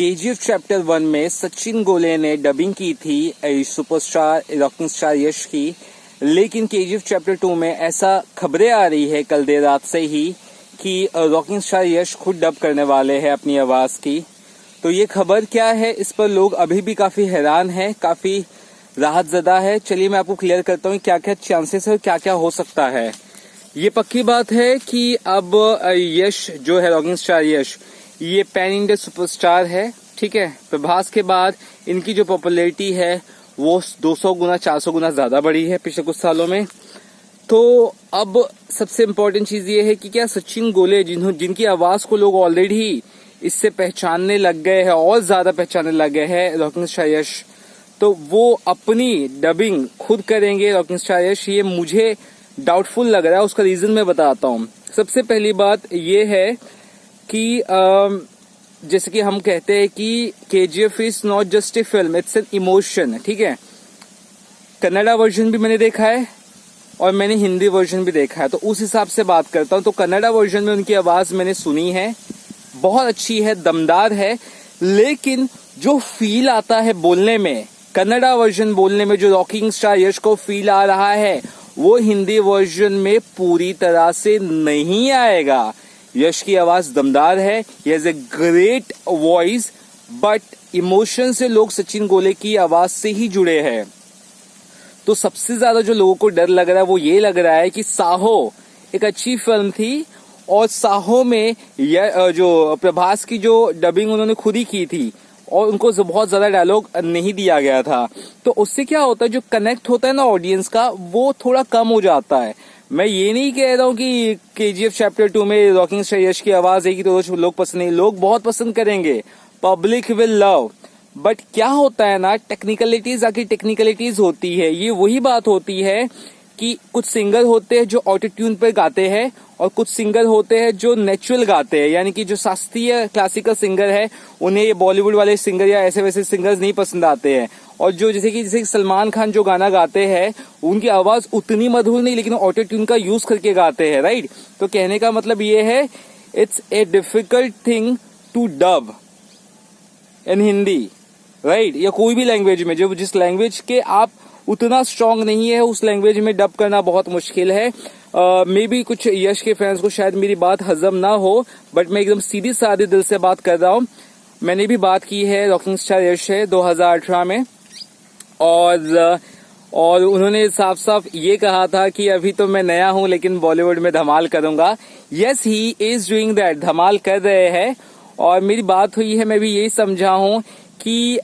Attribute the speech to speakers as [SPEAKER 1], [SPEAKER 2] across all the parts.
[SPEAKER 1] KGF chapter 1 में सचिन गोले ने डबिंग की थी सुपरस्टार रॉकिंग स्टार यश की, लेकिन केजीएफ चैप्टर 2 में ऐसा खबरें आ रही है कल देर रात से ही कि रॉकिंग स्टार यश खुद डब करने वाले हैं अपनी आवाज की। तो ये खबर क्या है, इस पर लोग अभी भी काफी हैरान हैं, काफी राहतजदा है। चलिए मैं आपको क्लियर करता हूँ क्या क्या चांसेस है और क्या क्या हो सकता है। ये पक्की बात है कि अब यश जो है रॉकिंग स्टार यश, ये पैन इंडिया सुपरस्टार है, ठीक है। प्रभास के बाद इनकी जो पॉपुलैरिटी है वो 200 गुना 400 गुना ज्यादा बढ़ी है पिछले कुछ सालों में। तो अब सबसे इम्पोर्टेंट चीज ये है कि क्या सचिन गोले जिनकी आवाज को लोग ऑलरेडी इससे पहचानने लग गए हैं और ज्यादा पहचानने लग गए हैं रॉकिंग स्टार यश, तो वो अपनी डबिंग खुद करेंगे रॉकिंग स्टार यश, ये मुझे डाउटफुल लग रहा है। उसका रीजन मैं बताता हूँ। सबसे पहली बात ये है कि जैसे कि हम कहते हैं कि KGF is not just a film, it's an emotion, ठीक है। कन्नड़ा वर्जन भी मैंने देखा है और मैंने हिंदी वर्जन भी देखा है, तो उस हिसाब से बात करता हूँ। तो कन्नड़ा वर्जन में उनकी आवाज मैंने सुनी है, बहुत अच्छी है, दमदार है, लेकिन जो फील आता है बोलने में, कन्नड़ा वर्जन बोलने में जो रॉकिंग स्टार यश को फील आ रहा है वो हिंदी वर्जन में पूरी तरह से नहीं आएगा। यश की आवाज दमदार है, he has a great voice, but emotion से लोग सचिन गोले की आवाज से ही जुड़े हैं। तो सबसे ज्यादा जो लोगों को डर लग रहा है वो ये लग रहा है कि साहो एक अच्छी फिल्म थी और साहो में जो प्रभास की जो डबिंग उन्होंने खुद ही की थी और उनको बहुत ज्यादा डायलॉग नहीं दिया गया था, तो उससे क्या होता है, जो कनेक्ट होता है ना ऑडियंस का, वो थोड़ा कम हो जाता है। मैं ये नहीं कह रहा हूँ कि केजीएफ चैप्टर 2 में रॉकिंग स्टार यश की आवाज है कि तो लोग पसंद नहीं, लोग बहुत पसंद करेंगे, पब्लिक विल लव। बट क्या होता है ना, टेक्निकलिटीज आखिर टेक्निकलिटीज होती है। ये वही बात होती है कि कुछ सिंगर होते हैं जो ऑटो ट्यून पर गाते हैं और कुछ सिंगर होते हैं जो नेचुरल गाते हैं, यानी कि जो शास्त्रीय क्लासिकल सिंगर है उन्हें ये बॉलीवुड वाले सिंगर या ऐसे वैसे सिंगर्स नहीं पसंद आते हैं। और जो जैसे कि सलमान खान जो गाना गाते हैं उनकी आवाज उतनी मधुर नहीं, लेकिन ऑटो ट्यून का यूज करके गाते हैं, राइट। तो कहने का मतलब ये है, it's a difficult thing to dub in Hindi, right, या कोई भी लैंग्वेज में, जो जिस लैंग्वेज के आप उतना स्ट्रांग नहीं है उस लैंग्वेज में डब करना बहुत मुश्किल है। मे बी कुछ यश के फैंस को शायद मेरी बात हजम ना हो, बट मैं एकदम सीधी सादी दिल से बात कर रहा हूँ। मैंने भी बात की है रॉकिंग स्टार यश है 2018 में, और उन्होंने साफ साफ ये कहा था कि अभी तो मैं नया हूं लेकिन बॉलीवुड में धमाल करूंगा। Yes, he is doing that, धमाल कर रहे हैं। और मेरी बात हुई है, मैं भी यही समझा हूं कि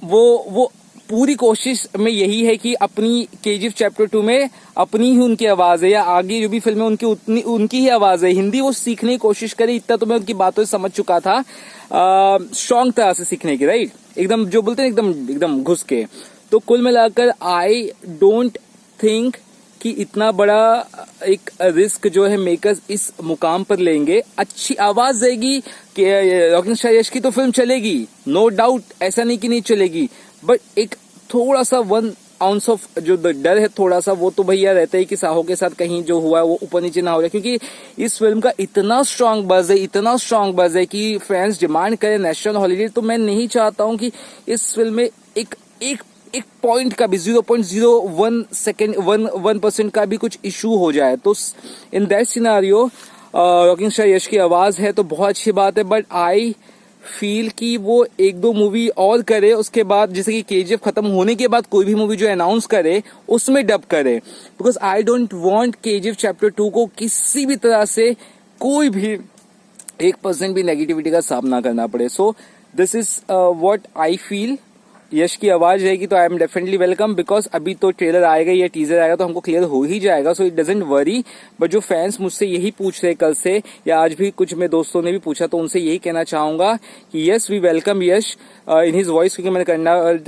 [SPEAKER 1] वो पूरी कोशिश में यही है कि अपनी केजीएफ चैप्टर 2 में अपनी ही उनकी आवाज है, या आगे जो भी फिल्म है उनकी ही आवाज है, हिंदी वो सीखने की कोशिश करे। इतना तो मैं उनकी बातों से समझ चुका था, स्ट्रांग तरह से सीखने की, राइट, एकदम जो बोलते हैं एकदम घुस के। तो कुल मिलाकर आई डोंट थिंक कि इतना बड़ा एक रिस्क जो है मेकर्स इस मुकाम पर लेंगे। अच्छी आवाज देगी कि रॉकिंग स्टार यश की तो फिल्म चलेगी, नो डाउट, ऐसा नहीं कि नहीं चलेगी, बट एक थोड़ा सा 1 आउंस ऑफ जो डर है थोड़ा सा, वो तो भैया रहता है कि साहो के साथ कहीं जो हुआ है वो ऊपर नीचे ना हो जाए, क्योंकि इस फिल्म का इतना स्ट्रांग बज है कि फैंस डिमांड करें नेशनल हॉलीडे। तो मैं नहीं चाहता हूं कि इस फिल्म में एक पॉइंट का भी 0.01% का भी कुछ इशू हो जाए। तो in that scenario rocking star Yash की आवाज है तो बहुत अच्छी बात है, बट आई फील कि वो 1-2 मूवी और करे, उसके बाद जैसे कि केजीएफ खत्म होने के बाद कोई भी मूवी जो अनाउंस करे उसमें डब करे, because I don't want KGF chapter 2 को किसी भी तरह से कोई भी 1% भी नेगेटिविटी का सामना करना पड़े। So this is what I feel. Yash की आवाज रहेगी तो I am definitely welcome, because अभी तो ट्रेलर आएगा या टीजर आएगा तो हमको क्लियर हो ही जाएगा, so it doesn't worry. But जो फैंस मुझसे यही पूछ रहे कल से, या आज भी कुछ मेरे दोस्तों ने भी पूछा, तो उनसे यही कहना चाहूंगा कि yes, we welcome Yash in his voice, क्योंकि मैंने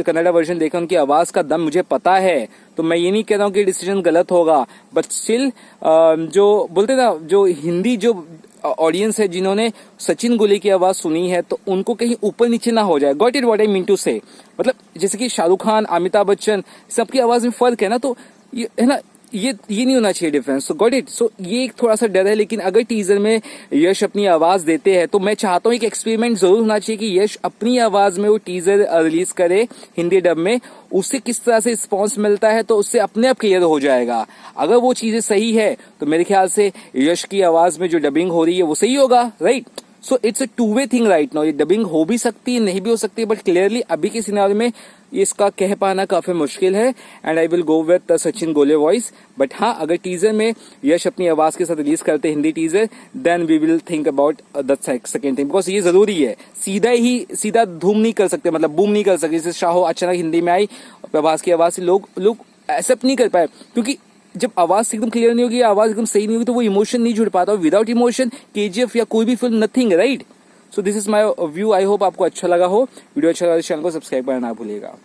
[SPEAKER 1] कन्नड़ा वर्जन देखा, उनकी आवाज का दम मुझे पता है। तो मैं ये नहीं कह रहा हूँ कि डिसीजन गलत होगा, बट स्टिल जो बोलते ना, जो हिंदी जो ऑडियंस है जिन्होंने सचिन गोले की आवाज सुनी है, तो उनको कहीं ऊपर नीचे ना हो जाए। Got it what I mean to say, मतलब जैसे कि शाहरुख खान, अमिताभ बच्चन, सबकी आवाज में फर्क है ना, तो ये है ना, ये नहीं होना चाहिए difference. So got it. So ये एक थोड़ा सा डर है, लेकिन अगर टीजर में यश अपनी आवाज देते हैं तो मैं चाहता हूँ एक एक्सपेरिमेंट जरूर होना चाहिए कि यश अपनी आवाज में वो टीजर रिलीज करे हिंदी डब में, उससे किस तरह से रिस्पॉन्स मिलता है तो उससे अपने आप क्लियर हो जाएगा। अगर वो चीजें सही है तो मेरे ख्याल से यश की आवाज में जो डबिंग हो रही है वो सही होगा, right. So it's a two way thing right now. ये डबिंग हो भी सकती है, नहीं भी हो सकती है, बट क्लियरली अभी के सिनेरियो में इसका कह पाना काफी मुश्किल है। And I will go with Sachin गोले वॉइस। बट हाँ, अगर टीजर में यश अपनी आवाज के साथ रिलीज करते Hindi teaser, then we will think about the second thing, because ये जरूरी है। सीधा धूम नहीं कर सकते, मतलब बूम नहीं कर सकते। जैसे शाहो अचानक हिंदी में आई, प्रभास की आवाज से लोग एक्सेप्ट नहीं कर पाए, क्योंकि जब आवाज एकदम क्लियर नहीं होगी, आवाज एकदम सही नहीं होगी, तो वो इमोशन नहीं जुड़ पाता। विदाउट इमोशन केजीएफ या कोई भी film nothing, right. So this is my view. I hope आपको अच्छा लगा हो। वीडियो अच्छा लगा तो चैनल को सब्सक्राइब करना ना भूलिएगा।